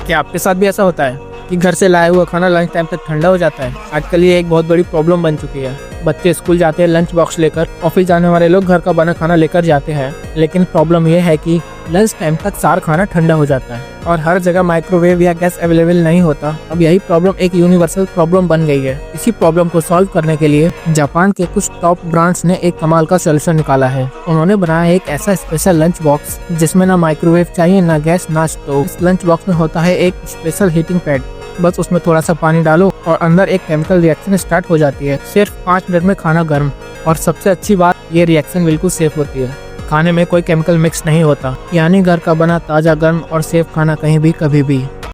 क्या आपके साथ भी ऐसा होता है कि घर से लाया हुआ खाना लंच टाइम तक ठंडा हो जाता है? आजकल ये एक बहुत बड़ी प्रॉब्लम बन चुकी है। बच्चे स्कूल जाते हैं लंच बॉक्स लेकर, ऑफिस जाने वाले लोग घर का बना खाना लेकर जाते हैं, लेकिन प्रॉब्लम ये है कि लंच टाइम तक सारा खाना ठंडा हो जाता है और हर जगह माइक्रोवेव या गैस अवेलेबल नहीं होता। अब यही प्रॉब्लम एक यूनिवर्सल प्रॉब्लम बन गई है। इसी प्रॉब्लम को सॉल्व करने के लिए जापान के कुछ टॉप ब्रांड्स ने एक कमाल का सोल्यूशन निकाला है। उन्होंने बनाया एक ऐसा स्पेशल लंच बॉक्स जिसमें ना माइक्रोवेव चाहिए, ना गैस, ना स्टोव। इस लंच बॉक्स में होता है एक स्पेशल हीटिंग पैड। बस उसमें थोड़ा सा पानी डालो और अंदर एक केमिकल रिएक्शन स्टार्ट हो जाती है। सिर्फ 5 मिनट में खाना गर्म। और सबसे अच्छी बात, ये रिएक्शन बिल्कुल सेफ होती है। खाने में कोई केमिकल मिक्स नहीं होता, यानी घर का बना ताज़ा, गर्म और सेफ खाना कहीं भी कभी भी।